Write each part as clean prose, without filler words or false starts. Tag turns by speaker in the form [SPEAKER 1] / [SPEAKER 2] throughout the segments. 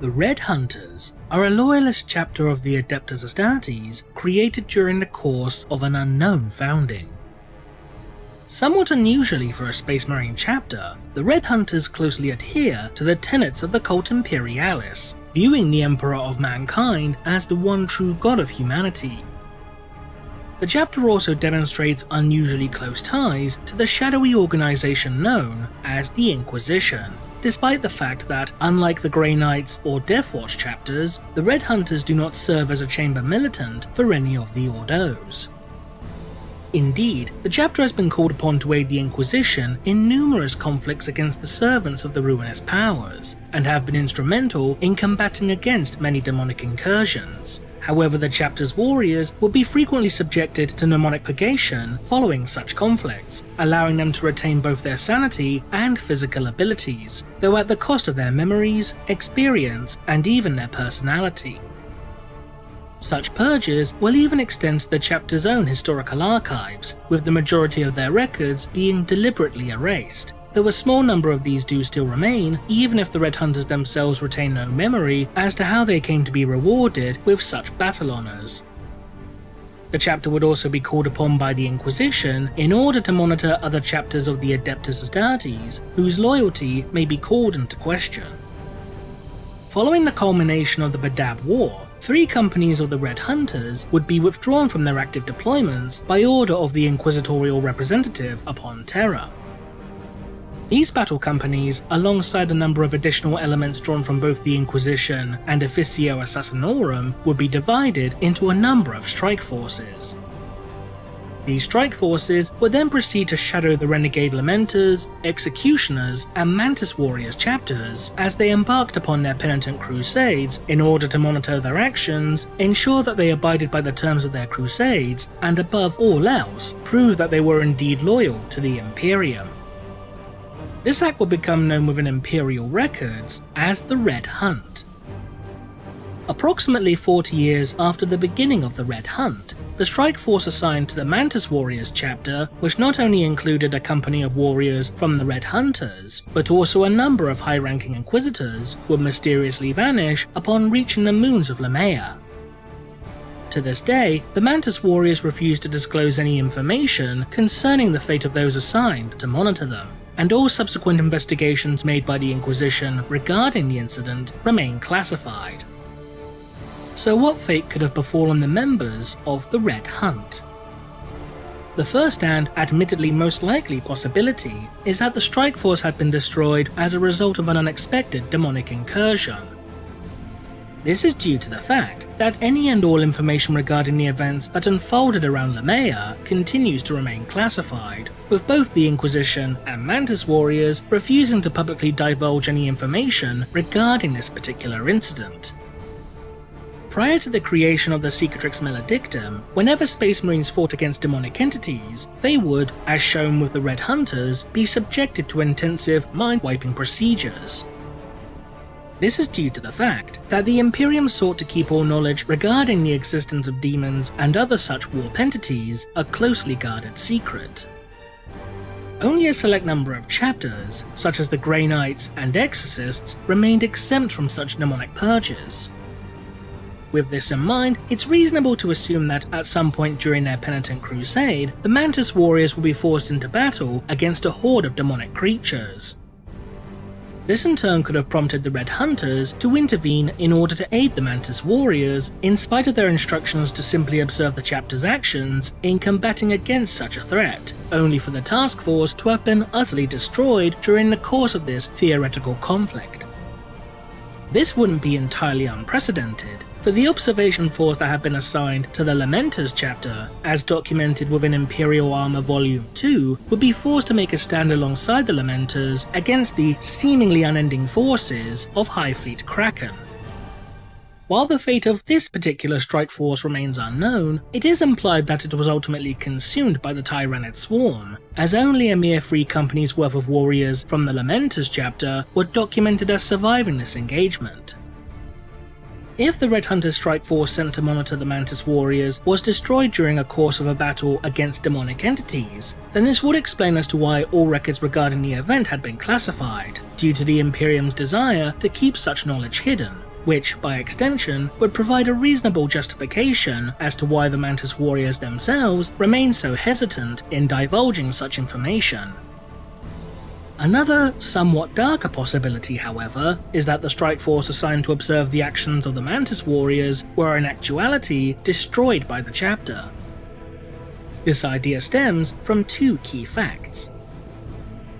[SPEAKER 1] The Red Hunters are a loyalist chapter of the Adeptus Astartes created during the course of an unknown founding. Somewhat unusually for a Space Marine chapter, the Red Hunters closely adhere to the tenets of the cult Imperialis, viewing the Emperor of Mankind as the one true god of humanity. The chapter also demonstrates unusually close ties to the shadowy organization known as the Inquisition, despite the fact that, unlike the Grey Knights or Death Watch chapters, the Red Hunters do not serve as a chamber militant for any of the Ordos. Indeed, the chapter has been called upon to aid the Inquisition in numerous conflicts against the servants of the Ruinous Powers, and have been instrumental in combating against many demonic incursions. However, the chapter's warriors would be frequently subjected to mnemonic purgation following such conflicts, allowing them to retain both their sanity and physical abilities, though at the cost of their memories, experience, and even their personality. Such purges will even extend to the chapter's own historical archives, with the majority of their records being deliberately erased, though a small number of these do still remain, even if the Red Hunters themselves retain no memory as to how they came to be rewarded with such battle honours. The chapter would also be called upon by the Inquisition in order to monitor other chapters of the Adeptus Astartes whose loyalty may be called into question. Following the culmination of the Badab War, 3 companies of the Red Hunters would be withdrawn from their active deployments by order of the Inquisitorial representative upon Terra. These battle companies, alongside a number of additional elements drawn from both the Inquisition and Officio Audiorum, would be divided into a number of strike forces. These strike forces would then proceed to shadow the renegade Lamenters, Executioners, and Mantis Warriors Chapters as they embarked upon their Penitent Crusades in order to monitor their actions, ensure that they abided by the terms of their crusades, and above all else, prove that they were indeed loyal to the Imperium. This act would become known within Imperial records as the Red Hunt. Approximately 40 years after the beginning of the Red Hunt, the strike force assigned to the Mantis Warriors chapter, which not only included a company of warriors from the Red Hunters, but also a number of high-ranking Inquisitors, would mysteriously vanish upon reaching the moons of Lamia. To this day, the Mantis Warriors refuse to disclose any information concerning the fate of those assigned to monitor them, and all subsequent investigations made by the Inquisition regarding the incident remain classified. So what fate could have befallen the members of the Red Hunt? The first and admittedly most likely possibility is that the strike force had been destroyed as a result of an unexpected demonic incursion. This is due to the fact that any and all information regarding the events that unfolded around Lamia continues to remain classified, with both the Inquisition and Mantis Warriors refusing to publicly divulge any information regarding this particular incident. Prior to the creation of the Cicatrix Maledictum, whenever Space Marines fought against demonic entities, they would, as shown with the Red Hunters, be subjected to intensive mind-wiping procedures. This is due to the fact that the Imperium sought to keep all knowledge regarding the existence of demons and other such warp entities a closely guarded secret. Only a select number of chapters, such as the Grey Knights and Exorcists, remained exempt from such mnemonic purges. With this in mind, it's reasonable to assume that at some point during their Penitent Crusade, the Mantis Warriors will be forced into battle against a horde of demonic creatures. This in turn could have prompted the Red Hunters to intervene in order to aid the Mantis Warriors, in spite of their instructions to simply observe the chapter's actions in combating against such a threat, only for the task force to have been utterly destroyed during the course of this theoretical conflict. This wouldn't be entirely unprecedented, for the observation force that had been assigned to the Lamenters chapter, as documented within Imperial Armor Volume 2, would be forced to make a stand alongside the Lamenters against the seemingly unending forces of High Fleet Kraken. While the fate of this particular strike force remains unknown, it is implied that it was ultimately consumed by the Tyrannid Swarm, as only a mere 3 companies worth of warriors from the Lamenters chapter were documented as surviving this engagement. If the Red Hunter strike force sent to monitor the Mantis Warriors was destroyed during a course of a battle against demonic entities, then this would explain as to why all records regarding the event had been classified, due to the Imperium's desire to keep such knowledge hidden, which, by extension, would provide a reasonable justification as to why the Mantis Warriors themselves remain so hesitant in divulging such information. Another, somewhat darker possibility, however, is that the strike force assigned to observe the actions of the Mantis Warriors were in actuality destroyed by the chapter. This idea stems from two key facts.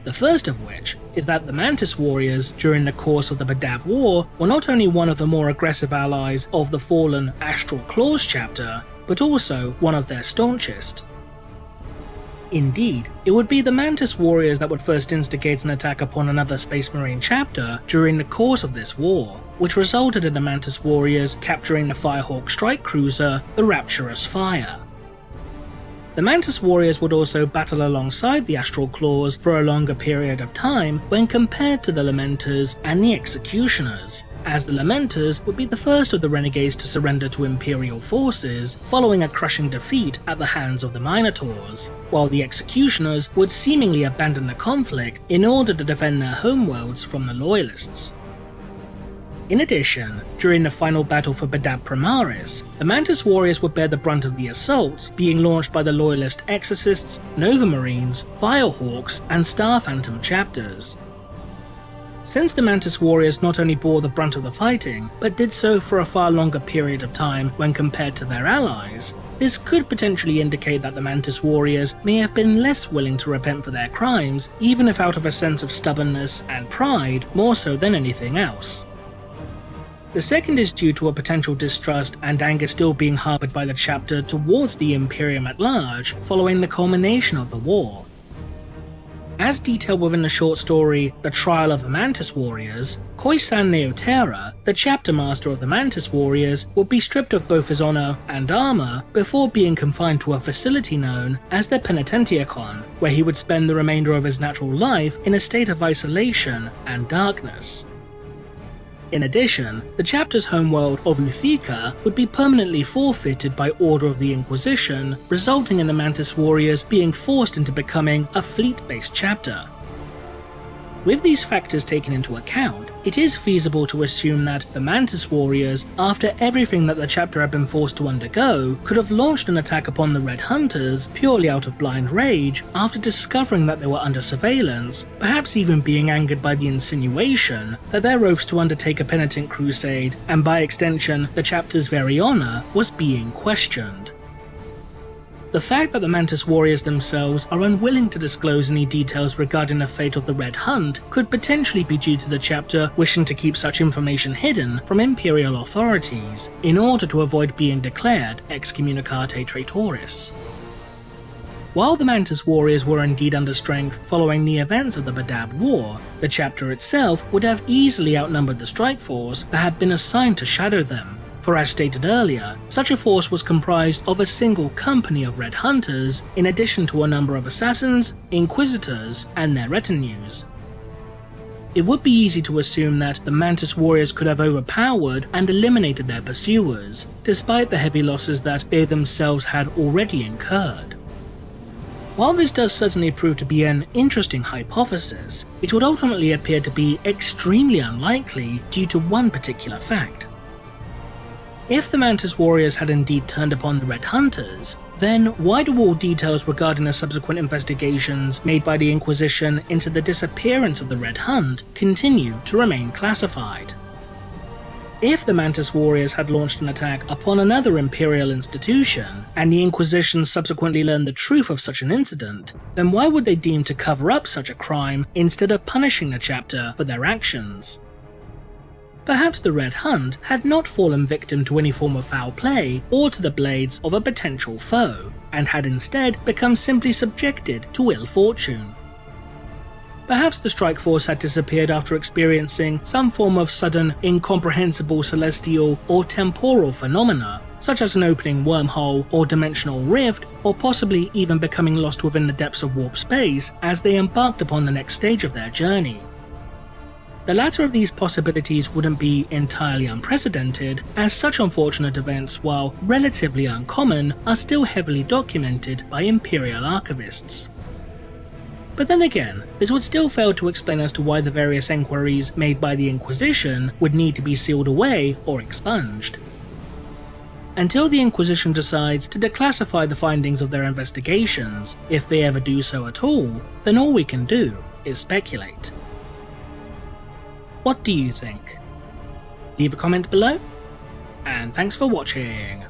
[SPEAKER 1] The first of which is that the Mantis Warriors, during the course of the Badab War, were not only one of the more aggressive allies of the fallen Astral Claws chapter, but also one of their staunchest. Indeed, it would be the Mantis Warriors that would first instigate an attack upon another Space Marine chapter during the course of this war, which resulted in the Mantis Warriors capturing the Firehawk strike cruiser, the Rapturous Fire. The Mantis Warriors would also battle alongside the Astral Claws for a longer period of time when compared to the Lamenters and the Executioners, as the Lamenters would be the first of the renegades to surrender to Imperial forces following a crushing defeat at the hands of the Minotaurs, while the Executioners would seemingly abandon the conflict in order to defend their homeworlds from the Loyalists. In addition, during the final battle for Badab Primaris, the Mantis Warriors would bear the brunt of the assaults being launched by the Loyalist Exorcists, Nova Marines, Firehawks, and Star Phantom chapters. Since the Mantis Warriors not only bore the brunt of the fighting, but did so for a far longer period of time when compared to their allies, this could potentially indicate that the Mantis Warriors may have been less willing to repent for their crimes, even if out of a sense of stubbornness and pride more so than anything else. The second is due to a potential distrust and anger still being harbored by the chapter towards the Imperium at large following the culmination of the war. As detailed within the short story The Trial of the Mantis Warriors, Khoisan Neotera, the chapter master of the Mantis Warriors, would be stripped of both his honor and armor before being confined to a facility known as the Penitentiacon, where he would spend the remainder of his natural life in a state of isolation and darkness. In addition, the chapter's homeworld of Uthika would be permanently forfeited by order of the Inquisition, resulting in the Mantis Warriors being forced into becoming a fleet-based chapter. With these factors taken into account, it is feasible to assume that the Mantis Warriors, after everything that the chapter had been forced to undergo, could have launched an attack upon the Red Hunters purely out of blind rage after discovering that they were under surveillance, perhaps even being angered by the insinuation that their oaths to undertake a penitent crusade, and by extension the chapter's very honor, was being questioned. The fact that the Mantis Warriors themselves are unwilling to disclose any details regarding the fate of the Red Hunt could potentially be due to the chapter wishing to keep such information hidden from Imperial authorities in order to avoid being declared excommunicate traitoris. While the Mantis Warriors were indeed under strength following the events of the Badab War, the chapter itself would have easily outnumbered the strike force that had been assigned to shadow them. For as stated earlier, such a force was comprised of a single company of Red Hunters, in addition to a number of assassins, inquisitors, and their retinues. It would be easy to assume that the Mantis Warriors could have overpowered and eliminated their pursuers, despite the heavy losses that they themselves had already incurred. While this does certainly prove to be an interesting hypothesis, it would ultimately appear to be extremely unlikely due to one particular fact. If the Mantis Warriors had indeed turned upon the Red Hunters, then why do all details regarding the subsequent investigations made by the Inquisition into the disappearance of the Red Hunt continue to remain classified? If the Mantis Warriors had launched an attack upon another Imperial institution, and the Inquisition subsequently learned the truth of such an incident, then why would they deem to cover up such a crime instead of punishing the chapter for their actions? Perhaps the Red Hunt had not fallen victim to any form of foul play or to the blades of a potential foe, and had instead become simply subjected to ill fortune. Perhaps the strike force had disappeared after experiencing some form of sudden, incomprehensible celestial or temporal phenomena, such as an opening wormhole or dimensional rift, or possibly even becoming lost within the depths of warp space as they embarked upon the next stage of their journey. The latter of these possibilities wouldn't be entirely unprecedented, as such unfortunate events, while relatively uncommon, are still heavily documented by Imperial archivists. But then again, this would still fail to explain as to why the various enquiries made by the Inquisition would need to be sealed away or expunged. Until the Inquisition decides to declassify the findings of their investigations, if they ever do so at all, then all we can do is speculate. What do you think? Leave a comment below, and thanks for watching.